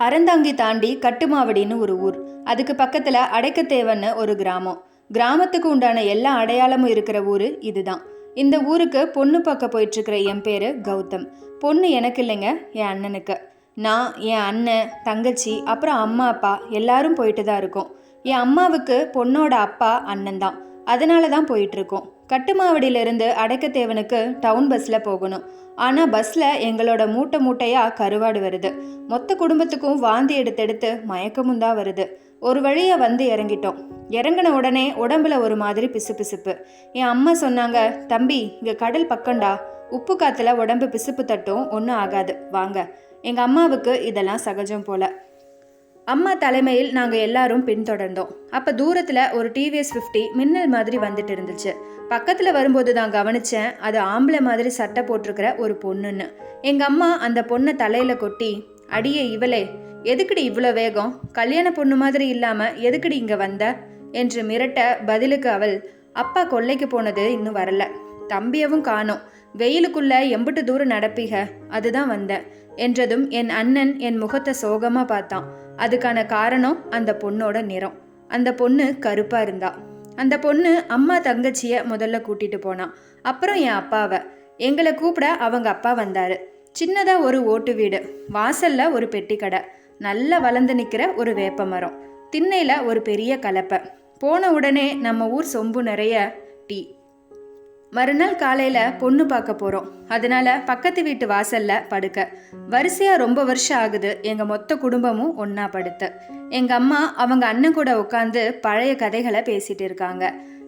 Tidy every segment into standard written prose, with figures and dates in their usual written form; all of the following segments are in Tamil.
அறந்தாங்கி தாண்டி கட்டுமாவடின்னு ஒரு ஊர். அதுக்கு பக்கத்துல அடைக்கத்தேவன்னு ஒரு கிராமம். கிராமத்துக்கு உண்டான எல்லா அடையாளமும் இருக்கிற ஊரு இதுதான். இந்த ஊருக்கு பொண்ணு பார்க்க போயிட்டு இருக்கிற என் பேரு கௌதம். பொண்ணு எனக்கு இல்லைங்க, என் அண்ணனுக்கு. நான், என் அண்ணன், தங்கச்சி, அப்புறம் அம்மா அப்பா எல்லாரும் போயிட்டு தான் இருக்கோம். என் அம்மாவுக்கு பொண்ணோட அப்பா அண்ணன் தான், அதனால தான் போயிட்டு இருக்கோம். கட்டுமாவடியிலிருந்து அடைக்கத்தேவனுக்கு டவுன் பஸ்ஸில் போகணும். ஆனால் பஸ்ஸில் எங்களோட மூட்டை மூட்டையாக கருவாடு வருது. மொத்த குடும்பத்துக்கும் வாந்தி எடுத்தெடுத்து மயக்கமும் தான் வருது. ஒரு வழியாக வந்து இறங்கிட்டோம். இறங்கின உடனே உடம்புல ஒரு மாதிரி பிசுபிசுப்பு. என் அம்மா சொன்னாங்க, தம்பி இங்கே கடல் பக்கண்டா, உப்பு காற்றுல உடம்பு பிசுப்பு தட்டும், ஒன்றும் ஆகாது வாங்க. எங்கள் அம்மாவுக்கு இதெல்லாம் சகஜம் போல. அம்மா தலைமையில் நாங்கள் எல்லாரும் பின்தொடர்ந்தோம். அப்போ தூரத்தில் ஒரு டிவிஎஸ் 50 மின்னல் மாதிரி வந்துட்டு இருந்துச்சு. பக்கத்தில் வரும்போது தான் கவனித்தேன், அது ஆம்பளை மாதிரி சட்டை போட்டிருக்கிற ஒரு பொண்ணுன்னு. எங்கள் அம்மா அந்த பொண்ணை தலையில் கொட்டி, அடியே இவளே, எதுக்குடி இவ்வளோ வேகம், கல்யாண பொண்ணு மாதிரி இல்லாமல் எதுக்குடி இங்கே வந்த என்று மிரட்ட, பதிலுக்கு அவள், அப்பா கொல்லைக்கு போனது இன்னும் வரல, தம்பியவும் காணோம், வெயிலுக்குள்ள எம்பிட்டு தூரம் நடப்பீக, அதுதான் வந்தேன் என்றதும் என் அண்ணன் என் முகத்தை சோகமாக பார்த்தான். அதுக்கான காரணம் அந்த பொண்ணோட நிறம். அந்த பொண்ணு கருப்பா இருந்தா. அந்த பொண்ணு அம்மா தங்கச்சிய முதல்ல கூட்டிட்டு போனான். அப்புறம் என் அப்பாவை. எங்களை கூப்பிட அவங்க அப்பா வந்தாரு. சின்னதா ஒரு ஓட்டு வீடு, வாசல்ல ஒரு பெட்டி கடை, நல்லா வளர்ந்து நிற்கிற ஒரு வேப்ப மரம், திண்ணையில ஒரு பெரிய கலப்பை. போன உடனே நம்ம ஊர் சொம்பு நிறைய டீ. மறுநாள் காலையில பொண்ணு பார்க்க போறோம். அதனால பக்கத்து வீட்டு வாசல்ல படுக்க. வரிசையா ரொம்ப வருஷம் ஆகுது எங்க மொத்த குடும்பமும் ஒன்னா படுத்து. எங்க அம்மா அவங்க அண்ணன் கூட உட்காந்து பழைய கதைகளை பேசிட்டு இருக்காங்க.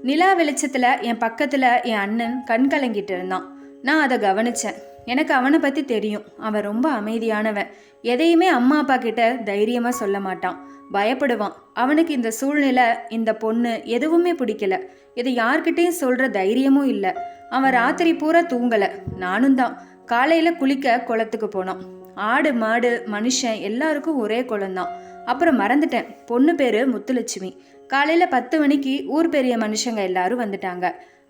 நிலா வெளிச்சத்துல என் பக்கத்துல என் அண்ணன் கண் கலங்கிட்டு இருந்தான். நான் அதை கவனிச்சேன். எனக்கு அவனை பத்தி தெரியும். அவன் ரொம்ப அமைதியானவன். எதையுமே அம்மா அப்பா கிட்ட தைரியமா சொல்ல மாட்டான், பயப்படுவான். அவனுக்கு இந்த சூழ்நிலை, இந்த பொண்ணு எதுவுமே பிடிக்கல. இதை யார்கிட்டையும் சொல்ற தைரியமும் இல்லை. அவன் ராத்திரி பூரா தூங்கல. நானும் தான். காலையில குளிக்க குளத்துக்கு போனோம். ஆடு மாடு மனுஷன் எல்லாருக்கும் ஒரே குளம்தான். அப்புறம் மறந்துட்டேன், பொண்ணு பேரு முத்துலட்சுமி. காலையில 10 மணிக்கு ஊர் பெரிய மனுஷங்க எல்லாரும் வந்துட்டாங்க.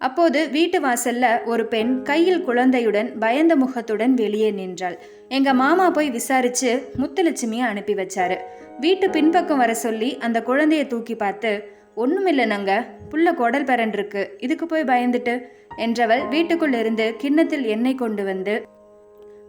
அப்போது வீட்டு வாசல்ல ஒரு பெண் கையில் குழந்தையுடன் பயந்த முகத்துடன் வெளியே நின்றாள். எங்க மாமா போய் விசாரிச்சு முத்துலட்சுமியை அனுப்பி வச்சாரு. வீட்டு பின்பக்கம் வர சொல்லி அந்த குழந்தைய தூக்கி பார்த்து, ஒண்ணுமில்லைனங்க, புள்ள குடல் பெறன்றிருக்கு, இதுக்கு போய் பயந்துட்டு என்றவள் வீட்டுக்குள் இருந்து கிண்ணத்தில் எண்ணெய் கொண்டு வந்து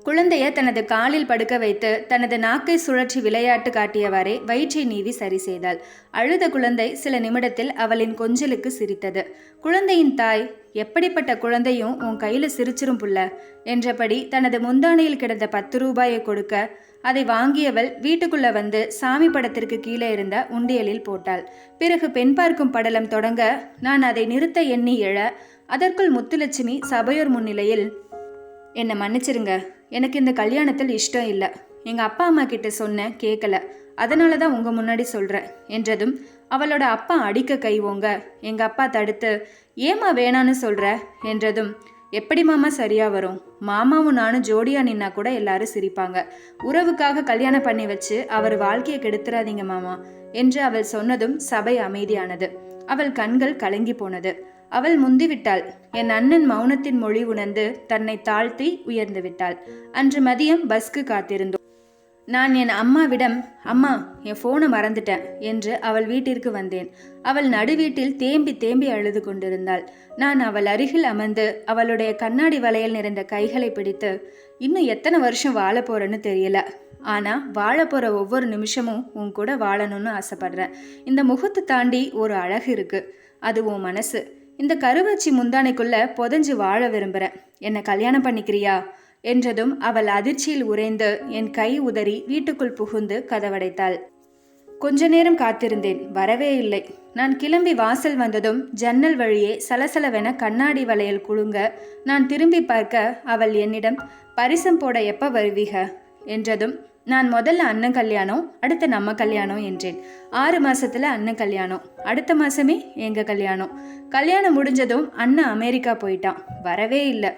குழந்தைய தனது காலில் படுக்க வைத்து தனது நாக்கை சுழற்றி விளையாட்டு காட்டியவாறே வயிற்றை நீவி சரி செய்தாள். அழுத குழந்தை சில நிமிடத்தில் அவளின் கொஞ்சலுக்கு சிரித்தது. குழந்தையின் தாய், எப்படிப்பட்ட குழந்தையும் உன் கையில சிரிச்சிரும் புள்ள என்றபடி தனது முந்தானையில் கிடந்த 10 ரூபாயை கொடுக்க, அதை வாங்கியவள் வீட்டுக்குள்ள வந்து சாமி படத்திற்கு கீழே இருந்த உண்டியலில் போட்டாள். பிறகு பெண் பார்க்கும் படலம் தொடங்க நான் அதை நிறுத்த எண்ணி எழ, அதற்குள் முத்துலட்சுமி சபையோர் முன்னிலையில், என்னை மன்னிச்சிருங்க, எனக்கு இந்த கல்யாணத்தில் இஷ்டம் இல்லை. எங்கள் அப்பா அம்மா கிட்ட சொன்னேன், கேட்கல, அதனால தான் உங்கள் முன்னாடி சொல்கிறேன் என்றதும் அவளோட அப்பா அடிக்க கை ஓங்க எங்கள் அப்பா தடுத்து, ஏமா வேணான்னு சொல்கிற என்றதும், எப்படி மாமா சரியாக வரும், மாமாவும் நானும் ஜோடியா நின்னா கூட எல்லாரும் சிரிப்பாங்க, உறவுக்காக கல்யாணம் பண்ணி வச்சு அவர் வாழ்க்கையை கெடுத்துறாதீங்க மாமா என்று அவள் சொன்னதும் சபை அமைதியானது. அவள் கண்கள் கலங்கி போனது. அவள் முந்திவிட்டாள். என் அண்ணன் மௌனத்தின் மொழி உணர்ந்து தன்னை தாழ்த்தி உயர்ந்து விட்டாள். அன்று மதியம் பஸ்க்கு காத்திருந்தோம். நான் என் அம்மாவிடம், அம்மா என் போனை மறந்துட்டேன் என்று அவள் வீட்டிற்கு வந்தேன். அவள் நடுவீட்டில் தேம்பி தேம்பி அழுது கொண்டிருந்தாள். நான் அவள் அருகில் அமர்ந்து அவளுடைய கண்ணாடி வளையல் நிறைந்த கைகளை பிடித்து, இன்னும் எத்தனை வருஷம் வாழ போறேன்னு தெரியல, ஆனா வாழ போற ஒவ்வொரு நிமிஷமும் உன் கூட வாழணும்னு ஆசைப்படுறேன். இந்த முகத்தை தாண்டி ஒரு அழகு இருக்கு, அது உன் மனசு. இந்த கருவச்சி முந்தானைக்குள்ள புதஞ்சு வாழ விரும்புகிறேன், என்னை கல்யாணம் பண்ணிக்கிறியா என்றதும் அவள் அதிர்ச்சியில் உறைந்து என் கை உதறி வீட்டுக்குள் புகுந்து கதவடைத்தாள். கொஞ்ச நேரம் காத்திருந்தேன், வரவே இல்லை. நான் கிளம்பி வாசல் வந்ததும் ஜன்னல் வழியே சலசலவென கண்ணாடி வளையல் குலுங்க நான் திரும்பி பார்க்க அவள் என்னிடம், பரிசம் போட எப்போ வருவீக என்றதும் நான் முதல்ல அண்ணன் கல்யாணம், அடுத்த நம்ம கல்யாணம் என்றேன். 6 மாசத்துல அண்ணன் கல்யாணம், அடுத்த மாசமே எங்க கல்யாணம். கல்யாணம் முடிஞ்சதும் அண்ணன் அமெரிக்கா போயிட்டான், வரவே இல்லை.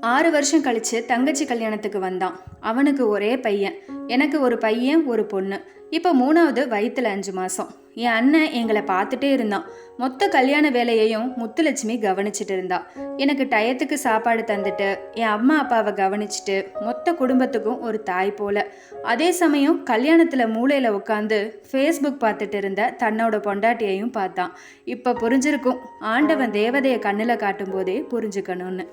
6 வருஷம் கழிச்சு தங்கச்சி கல்யாணத்துக்கு வந்தான். அவனுக்கு ஒரே பையன். எனக்கு ஒரு பையன் ஒரு பொண்ணு. இப்போ 3வது வயிற்றுல 5 மாதம். என் அண்ணன் எங்களை பார்த்துட்டே இருந்தான். மொத்த கல்யாண வேலையையும் முத்துலட்சுமி கவனிச்சிட்டு இருந்தா. எனக்கு டயத்துக்கு சாப்பாடு தந்துட்டு என் அம்மா அப்பாவை கவனிச்சுட்டு மொத்த குடும்பத்துக்கும் ஒரு தாய் போல. அதே சமயம் கல்யாணத்தில் மூளையில் உட்காந்து ஃபேஸ்புக் பார்த்துட்டு இருந்த தன்னோட பொண்டாட்டியையும் பார்த்தான். இப்போ புரிஞ்சிருக்கும், ஆண்டவன் தேவதையை கண்ணில் காட்டும் போதே புரிஞ்சுக்கணும்னு.